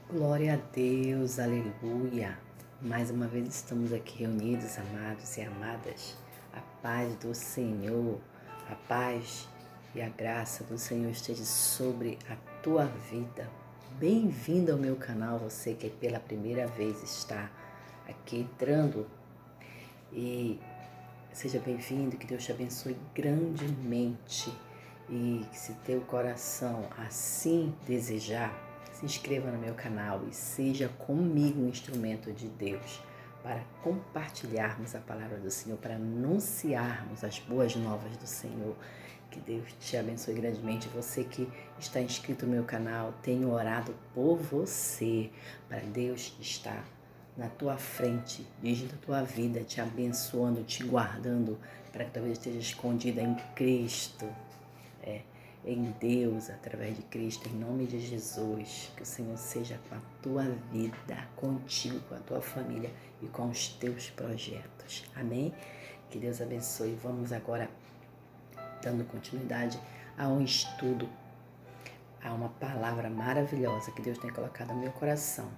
Glória a Deus, aleluia. Mais uma vez estamos aqui reunidos, amados e amadas. A paz do Senhor, a paz e a graça do Senhor esteja sobre a tua vida. Bem-vindo ao meu canal, você que pela primeira vez está aqui entrando. E seja bem-vindo, que Deus te abençoe grandemente. E se teu coração assim desejar, se inscreva no meu canal e seja comigo um instrumento de Deus para compartilharmos a palavra do Senhor, para anunciarmos as boas novas do Senhor. Que Deus te abençoe grandemente. Você que está inscrito no meu canal, tenho orado por você, para Deus estar na tua frente, dirigindo a tua vida, te abençoando, te guardando, para que talvez esteja escondida em Cristo. Em Deus, através de Cristo, em nome de Jesus, que o Senhor seja com a tua vida, contigo, com a tua família e com os teus projetos. Amém? Que Deus abençoe. Vamos agora dando continuidade a um estudo, a uma palavra maravilhosa que Deus tem colocado no meu coração.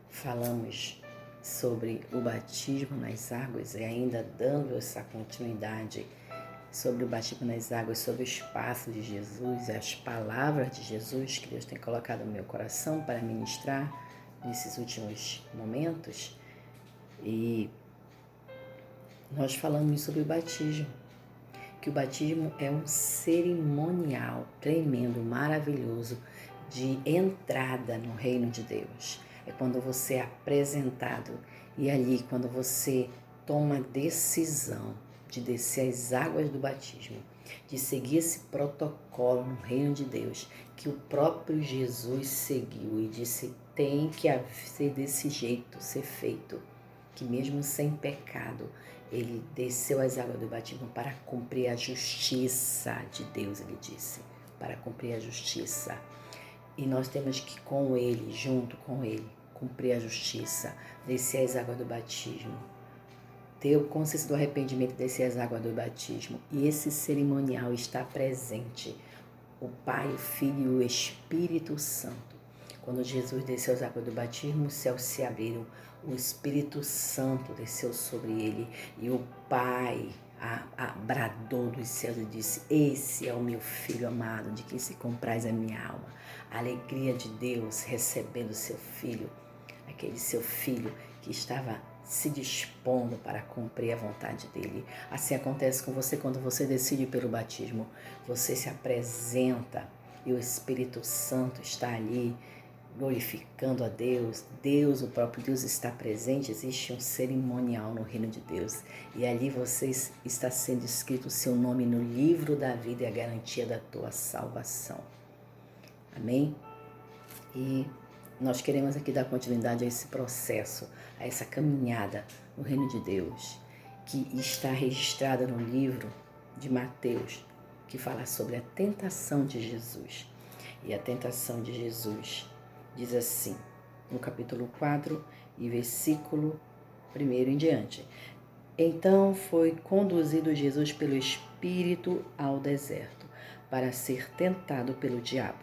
Falamos sobre o batismo nas águas e ainda dando essa continuidade sobre o batismo nas águas, sobre os passos de Jesus, as palavras de Jesus que Deus tem colocado no meu coração para ministrar nesses últimos momentos. E nós falamos sobre o batismo, que o batismo é um cerimonial tremendo, maravilhoso de entrada no reino de Deus. É quando você é apresentado e ali quando você toma a decisão de descer as águas do batismo, de seguir esse protocolo no reino de Deus, que o próprio Jesus seguiu e disse, tem que ser desse jeito, ser feito, que mesmo sem pecado, ele desceu as águas do batismo para cumprir a justiça de Deus, ele disse, para cumprir a justiça. E nós temos que com ele, junto com ele, cumprir a justiça, descer as águas do batismo, ter o consciência do arrependimento, descer as águas do batismo. E esse cerimonial está presente, o Pai, o Filho e o Espírito Santo. Quando Jesus desceu as águas do batismo, os céus se abriram, o Espírito Santo desceu sobre ele e o Pai bradou dos céus e disse, esse é o meu Filho amado, de quem se compraz a minha alma. A alegria de Deus recebendo seu Filho, aquele seu Filho que estava se dispondo para cumprir a vontade dele. Assim acontece com você quando você decide pelo batismo. Você se apresenta e o Espírito Santo está ali glorificando a Deus. Deus, o próprio Deus está presente. Existe um cerimonial no reino de Deus. E ali você está sendo escrito o seu nome no livro da vida e a garantia da tua salvação. Amém? E nós queremos aqui dar continuidade a esse processo, a essa caminhada no reino de Deus, que está registrada no livro de Mateus, que fala sobre a tentação de Jesus. E a tentação de Jesus diz assim, no capítulo 4 e versículo 1 em diante. Então foi conduzido Jesus pelo Espírito ao deserto, para ser tentado pelo diabo.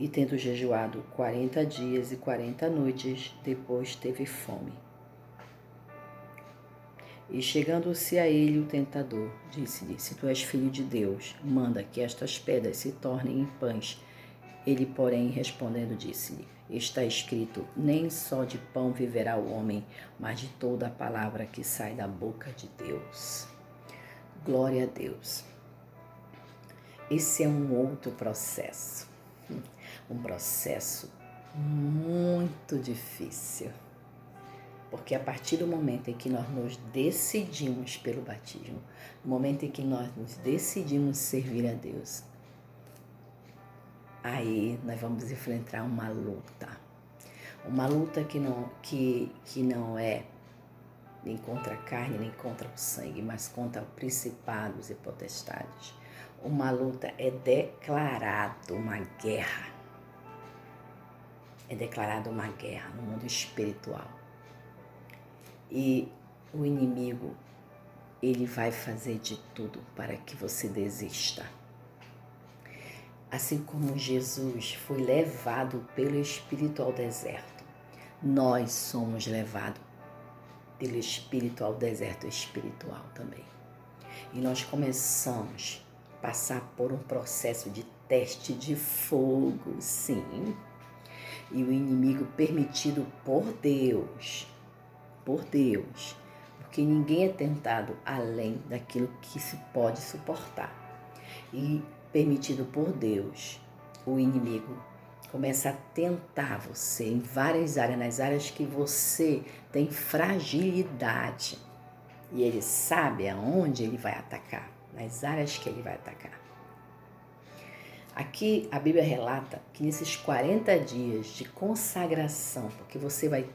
E tendo jejuado 40 dias e 40 noites, depois teve fome. E chegando-se a ele o tentador, disse-lhe, se tu és filho de Deus, manda que estas pedras se tornem em pães. Ele, porém, respondendo, disse-lhe, está escrito, nem só de pão viverá o homem, mas de toda a palavra que sai da boca de Deus. Glória a Deus. Esse é um outro processo. Um processo muito difícil, porque a partir do momento em que nós nos decidimos pelo batismo, no momento em que nós nos decidimos servir a Deus, aí nós vamos enfrentar uma luta que não é nem contra a carne, nem contra o sangue, mas contra principados e potestades. Uma luta é declarado uma guerra. É declarada uma guerra no mundo espiritual. E o inimigo, ele vai fazer de tudo para que você desista. Assim como Jesus foi levado pelo Espírito ao deserto, nós somos levados pelo Espírito ao deserto espiritual também. E nós começamos a passar por um processo de teste de fogo, sim. E o inimigo permitido por Deus, porque ninguém é tentado além daquilo que se pode suportar. E permitido por Deus, o inimigo começa a tentar você em várias áreas, nas áreas que você tem fragilidade. E ele sabe aonde ele vai atacar, nas áreas que ele vai atacar. Aqui a Bíblia relata que nesses 40 dias de consagração, porque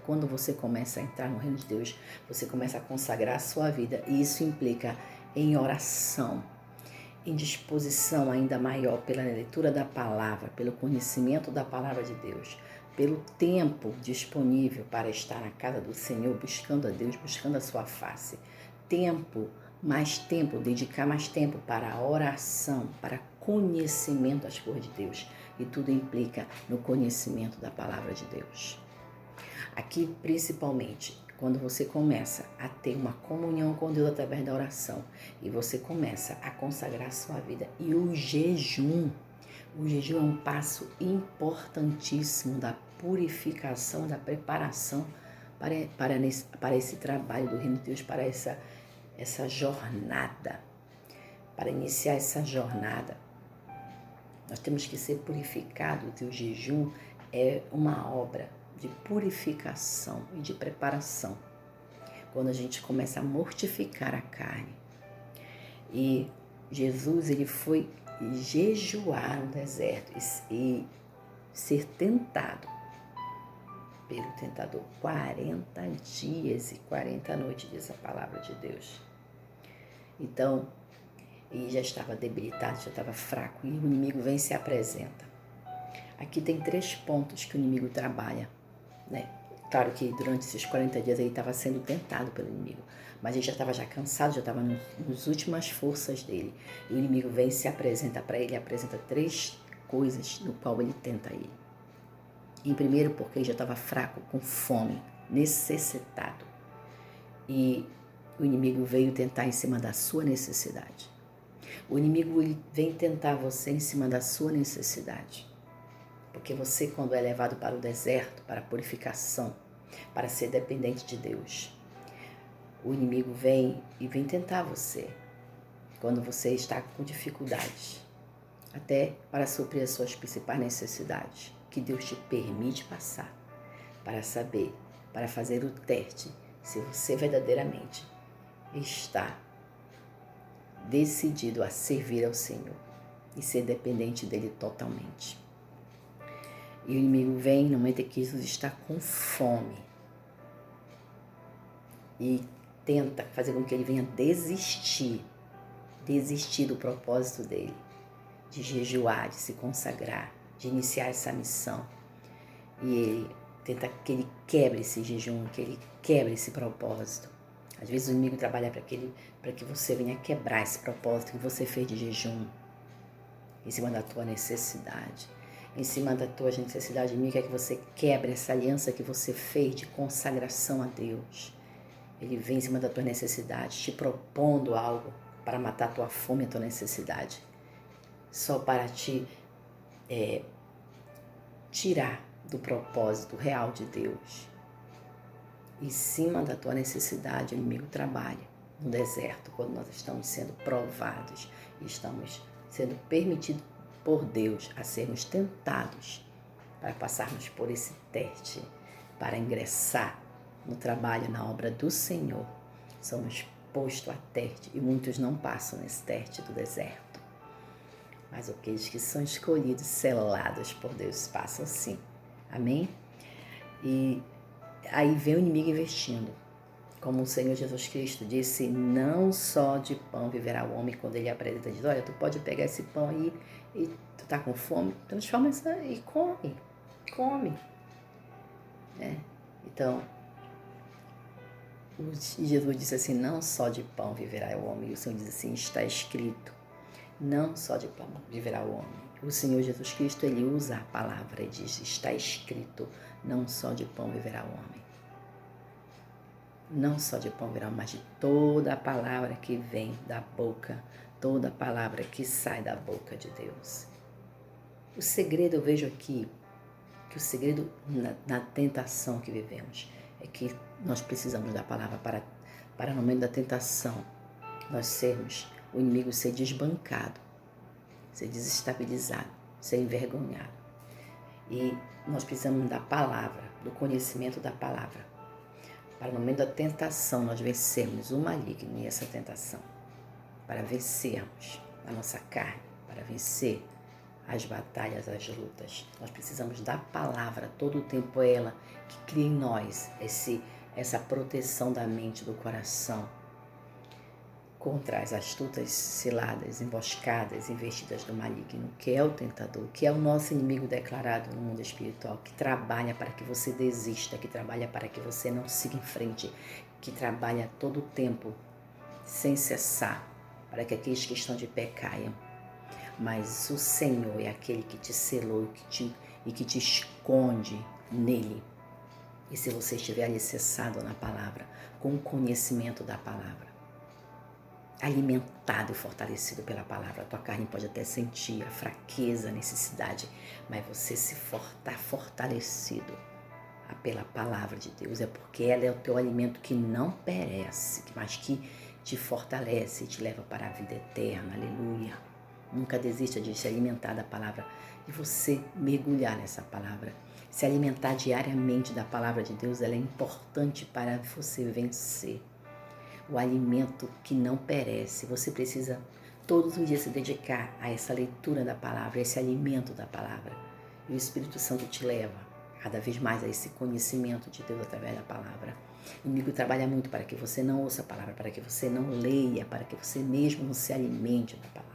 quando você começa a entrar no reino de Deus, você começa a consagrar a sua vida, e isso implica em oração, em disposição ainda maior pela leitura da palavra, pelo conhecimento da palavra de Deus, pelo tempo disponível para estar na casa do Senhor, buscando a Deus, buscando a sua face. Dedicar mais tempo para a oração, para conhecimento das coisas de Deus. E tudo implica no conhecimento da palavra de Deus. Aqui, principalmente, quando você começa a ter uma comunhão com Deus através da oração e você começa a consagrar a sua vida, e o jejum é um passo importantíssimo da purificação, da preparação para esse trabalho do reino de Deus, para essa jornada, para iniciar essa jornada. Nós temos que ser purificados, e o jejum é uma obra de purificação e de preparação. Quando a gente começa a mortificar a carne. E Jesus, ele foi jejuar no deserto e ser tentado pelo tentador 40 dias e 40 noites, diz a palavra de Deus. Então, ele já estava debilitado, já estava fraco, e o inimigo vem e se apresenta. Aqui tem 3 pontos que o inimigo trabalha, né? Claro que durante esses 40 dias ele estava sendo tentado pelo inimigo, mas ele já estava cansado, já estava nas últimas forças dele. E o inimigo vem e se apresenta para ele, apresenta 3 coisas no qual ele tenta ele. Em primeiro, porque ele já estava fraco, com fome, necessitado. E o inimigo veio tentar em cima da sua necessidade. O inimigo vem tentar você em cima da sua necessidade. Porque você, quando é levado para o deserto, para a purificação, para ser dependente de Deus, o inimigo vem tentar você quando você está com dificuldades, até para suprir as suas principais necessidades, que Deus te permite passar, para saber, para fazer o teste, se você verdadeiramente está decidido a servir ao Senhor e ser dependente dele totalmente. E o inimigo vem no momento em que Jesus está com fome e tenta fazer com que ele venha desistir do propósito dele, de jejuar, de se consagrar, de iniciar essa missão. E ele tenta que ele quebre esse jejum, que ele quebre esse propósito. Às vezes o inimigo trabalha para que você venha quebrar esse propósito que você fez de jejum, em cima da tua necessidade. Em cima da tua necessidade, inimigo, é que você quebre essa aliança que você fez de consagração a Deus. Ele vem em cima da tua necessidade, te propondo algo para matar a tua fome e a tua necessidade. Só para te tirar do propósito real de Deus. Em cima da tua necessidade, o inimigo trabalha no deserto, quando nós estamos sendo provados e estamos sendo permitidos por Deus a sermos tentados para passarmos por esse teste, para ingressar no trabalho, na obra do Senhor. Somos postos a teste e muitos não passam nesse teste do deserto. Mas aqueles que são escolhidos, selados por Deus, passam sim. Amém? E aí vem o inimigo investindo. Como o Senhor Jesus Cristo disse, não só de pão viverá o homem. Quando ele apresenta, diz, olha, tu pode pegar esse pão aí e tu tá com fome, transforma isso e come. Então, Jesus disse assim, não só de pão viverá o homem. E o Senhor diz assim, está escrito, não só de pão viverá o homem. O Senhor Jesus Cristo, Ele usa a palavra e diz, está escrito, não só de pão viverá o homem. Não só de pão viverá, mas de toda a palavra que vem da boca, toda a palavra que sai da boca de Deus. O segredo, eu vejo aqui, que o segredo na tentação que vivemos é que nós precisamos da palavra para no momento da tentação, nós sermos, o inimigo ser desbancado, ser desestabilizado, ser envergonhado. E nós precisamos da palavra, do conhecimento da palavra, para no momento da tentação nós vencermos o maligno e essa tentação, para vencermos a nossa carne, para vencer as batalhas, as lutas. Nós precisamos da palavra, todo o tempo é ela que cria em nós essa proteção da mente, do coração, contra as astutas ciladas, emboscadas, investidas do maligno, que é o tentador, que é o nosso inimigo declarado no mundo espiritual, que trabalha para que você desista, que trabalha para que você não siga em frente, que trabalha todo o tempo, sem cessar, para que aqueles que estão de pé caiam. Mas o Senhor é aquele que te selou e que te esconde nele. E se você estiver alicerçado na palavra, com o conhecimento da palavra, alimentado e fortalecido pela palavra, a tua carne pode até sentir a fraqueza, a necessidade, mas você está fortalecido pela palavra de Deus, é porque ela é o teu alimento que não perece, mas que te fortalece e te leva para a vida eterna, aleluia. Nunca desista de se alimentar da palavra, de você mergulhar nessa palavra. Se alimentar diariamente da palavra de Deus, ela é importante para você vencer. O alimento que não perece, você precisa todos os dias se dedicar a essa leitura da palavra, a esse alimento da palavra. E o Espírito Santo te leva cada vez mais a esse conhecimento de Deus através da palavra. O inimigo trabalha muito para que você não ouça a palavra, para que você não leia, para que você mesmo não se alimente da palavra.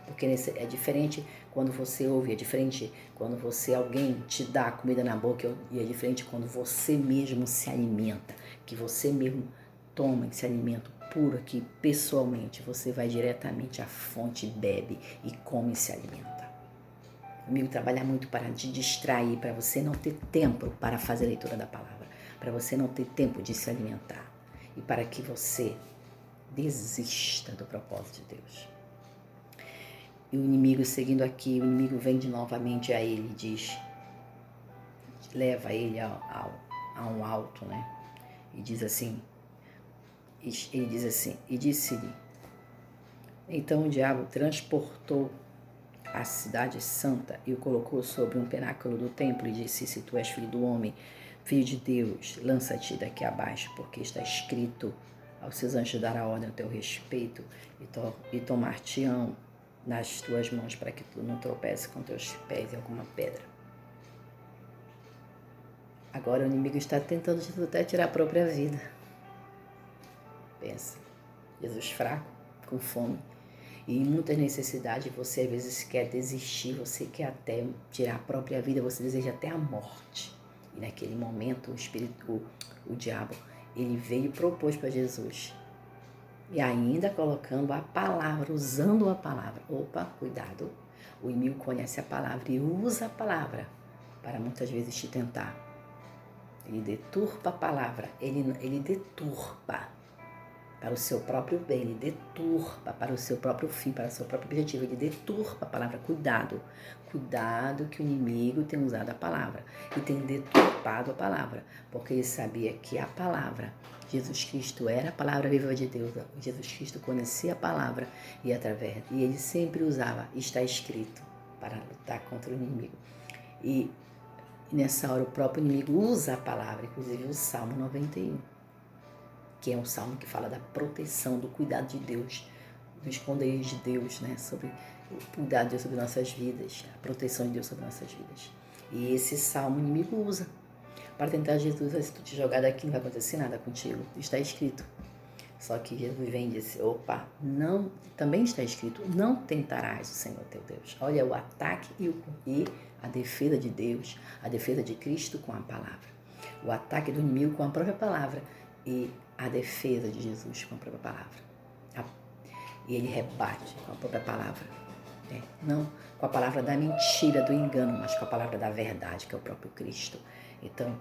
Porque é diferente quando você ouve, é diferente quando alguém te dá comida na boca e é diferente quando você mesmo se alimenta, que você mesmo toma esse alimento puro, que pessoalmente você vai diretamente à fonte, bebe e come e se alimenta. O inimigo trabalha muito para te distrair, para você não ter tempo para fazer a leitura da palavra, para você não ter tempo de se alimentar e para que você desista do propósito de Deus. E o inimigo, seguindo aqui, o inimigo vem de novamente a ele, diz, leva ele a um alto, né? E diz assim, ele diz assim, e disse-lhe, então o diabo transportou a cidade santa e o colocou sobre um pináculo do templo e disse, se tu és filho do homem, filho de Deus, lança-te daqui abaixo, porque está escrito, aos seus anjos dará ordem ao teu respeito e tomar-te-ão nas tuas mãos para que tu não tropece com teus pés em alguma pedra. Agora o inimigo está tentando até tirar a própria vida. Pensa, Jesus fraco, com fome e em muitas necessidades, você às vezes quer desistir, você quer até tirar a própria vida, você deseja até a morte. E naquele momento o diabo, ele veio e propôs para Jesus. E ainda colocando a palavra, usando a palavra. Opa, cuidado. O inimigo conhece a palavra e usa a palavra para muitas vezes te tentar. Ele deturpa a palavra, ele deturpa para o seu próprio bem, ele deturpa para o seu próprio fim, para o seu próprio objetivo, ele deturpa a palavra. Cuidado, cuidado que o inimigo tem usado a palavra e tem deturpado a palavra, porque ele sabia que a palavra, Jesus Cristo era a palavra viva de Deus, Jesus Cristo conhecia a palavra e ele sempre usava, está escrito, para lutar contra o inimigo. E nessa hora o próprio inimigo usa a palavra, inclusive o Salmo 91. Que é um salmo que fala da proteção, do cuidado de Deus, do esconderijo de Deus, né? Sobre o cuidado de Deus sobre nossas vidas, a proteção de Deus sobre nossas vidas. E esse salmo o inimigo usa para tentar Jesus, se tu te jogar daqui não vai acontecer nada contigo, está escrito. Só que Jesus vem e disse, opa, não, também está escrito, não tentarás o Senhor teu Deus. Olha o ataque e a defesa de Deus, a defesa de Cristo com a palavra. O ataque do inimigo com a própria palavra e a defesa de Jesus com a própria palavra. E ele rebate com a própria palavra. Não com a palavra da mentira, do engano, mas com a palavra da verdade, que é o próprio Cristo. Então,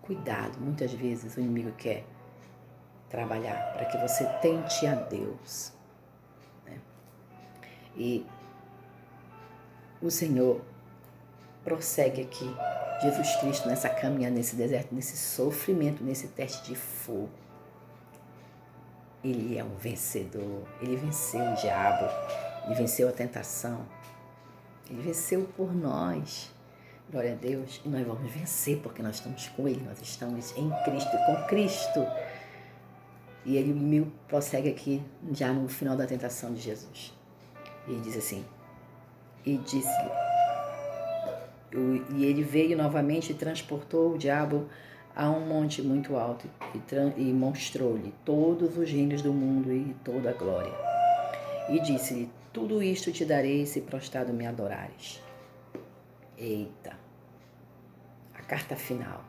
cuidado, muitas vezes o inimigo quer trabalhar para que você tente a Deus, né? E o Senhor prossegue aqui, Jesus Cristo, nessa caminhada, nesse deserto, nesse sofrimento, nesse teste de fogo. Ele é um vencedor, ele venceu o diabo, ele venceu a tentação, ele venceu por nós. Glória a Deus. E nós vamos vencer porque nós estamos com ele, nós estamos em Cristo e com Cristo. E ele me prossegue aqui já no final da tentação de Jesus. E ele diz assim, e ele veio novamente e transportou o diabo a um monte muito alto e mostrou-lhe todos os reinos do mundo e toda a glória. E disse-lhe, tudo isto te darei se prostrado me adorares. Eita! A carta final.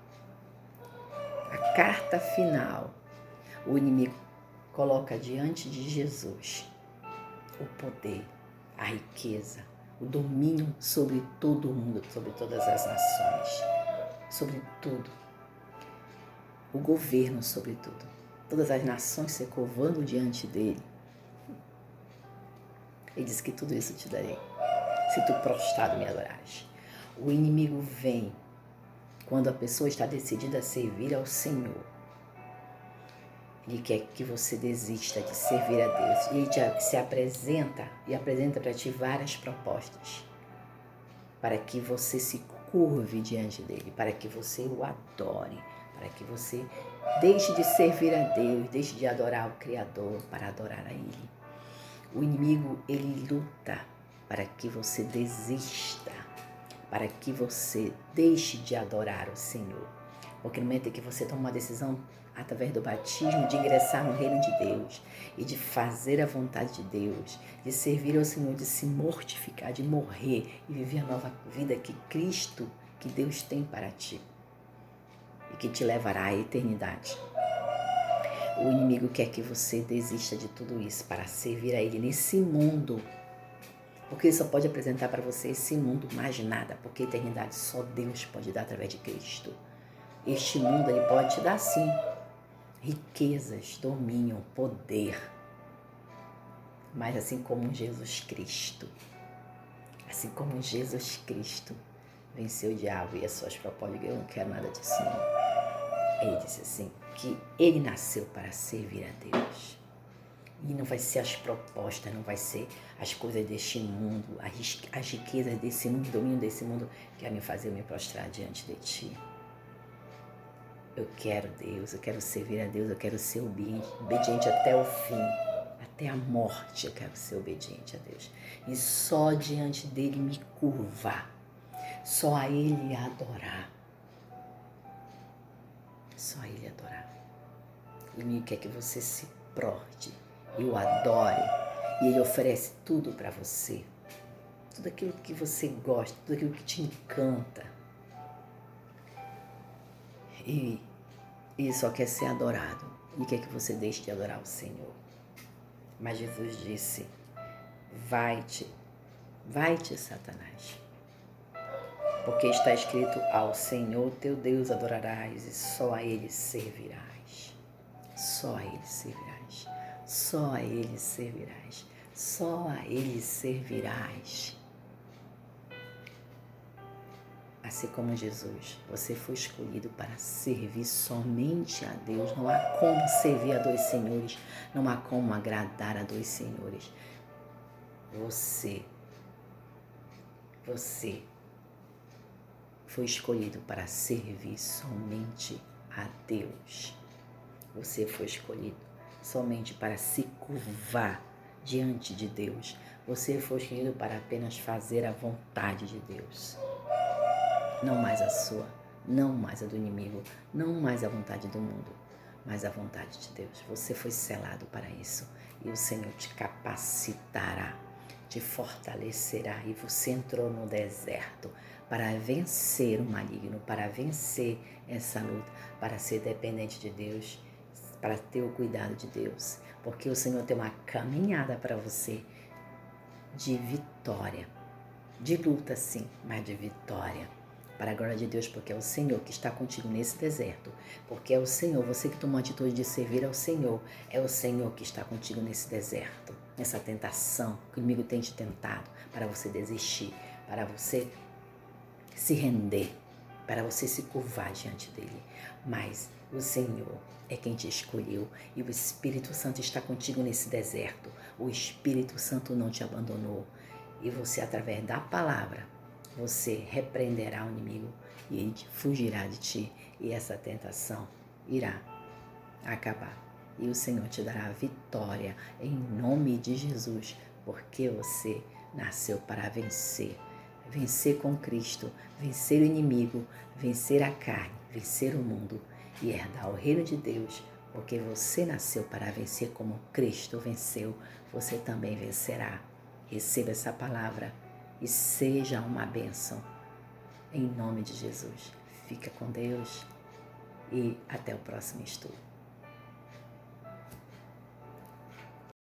A carta final. O inimigo coloca diante de Jesus o poder, a riqueza, o domínio sobre todo o mundo, sobre todas as nações, sobre tudo. O governo sobre tudo. Todas as nações se curvando diante dele. Ele diz que tudo isso te darei, se tu prostrado me adorares. O inimigo vem quando a pessoa está decidida a servir ao Senhor. Ele quer que você desista de servir a Deus. E ele se apresenta e apresenta para ti várias propostas para que você se curve diante dele, para que você o adore, para que você deixe de servir a Deus, deixe de adorar o Criador para adorar a Ele. O inimigo, ele luta para que você desista, para que você deixe de adorar o Senhor. Porque no momento em que você toma uma decisão através do batismo de ingressar no reino de Deus e de fazer a vontade de Deus, de servir ao Senhor, de se mortificar, de morrer e viver a nova vida que Cristo, que Deus tem para ti e que te levará à eternidade. O inimigo quer que você desista de tudo isso para servir a Ele nesse mundo, porque Ele só pode apresentar para você esse mundo, mais nada, porque a eternidade só Deus pode dar através de Cristo. Este mundo Ele pode te dar sim riquezas, domínio, poder, mas assim como Jesus Cristo venceu o diabo e as suas propostas, eu não quero nada disso não. Ele disse assim, que ele nasceu para servir a Deus. E não vai ser as propostas, não vai ser as coisas deste mundo, as riquezas desse mundo, o domínio desse mundo que vai me fazer me prostrar diante de ti. Eu quero Deus, eu quero servir a Deus, eu quero ser obediente até o fim, até a morte eu quero ser obediente a Deus. E só diante dele me curvar, só a Ele adorar. Só a Ele adorar. Ele quer que você se proste e o adore. E Ele oferece tudo para você. Tudo aquilo que você gosta, tudo aquilo que te encanta. E Ele só quer ser adorado. E quer que você deixe de adorar o Senhor. Mas Jesus disse, vai-te, Satanás. Porque está escrito, ao Senhor teu Deus adorarás e só a Ele servirás. Só a Ele servirás. Só a Ele servirás. Só a Ele servirás. Assim como Jesus, você foi escolhido para servir somente a Deus. Não há como servir a dois senhores. Não há como agradar a dois senhores. Você foi escolhido para servir somente a Deus. Você foi escolhido somente para se curvar diante de Deus. Você foi escolhido para apenas fazer a vontade de Deus. Não mais a sua, não mais a do inimigo, não mais a vontade do mundo, mas a vontade de Deus. Você foi selado para isso e o Senhor te capacitará, te fortalecerá e você entrou no deserto para vencer o maligno, para vencer essa luta, para ser dependente de Deus, para ter o cuidado de Deus, porque o Senhor tem uma caminhada para você de vitória. De luta, sim, mas de vitória. Para a glória de Deus, porque é o Senhor que está contigo nesse deserto. Porque é o Senhor, você que tomou a atitude de servir ao Senhor, é o Senhor que está contigo nesse deserto, nessa tentação que o inimigo tem te tentado, para você desistir, para você se render, para você se curvar diante dele. Mas o Senhor é quem te escolheu e o Espírito Santo está contigo nesse deserto. O Espírito Santo não te abandonou. E você, através da palavra, você repreenderá o inimigo e ele fugirá de ti. E essa tentação irá acabar. E o Senhor te dará a vitória em nome de Jesus, porque você nasceu para vencer. Vencer com Cristo, vencer o inimigo, vencer a carne, vencer o mundo e herdar o reino de Deus, porque você nasceu para vencer como Cristo venceu, você também vencerá. Receba essa palavra e seja uma bênção. Em nome de Jesus. Fica com Deus e até o próximo estudo.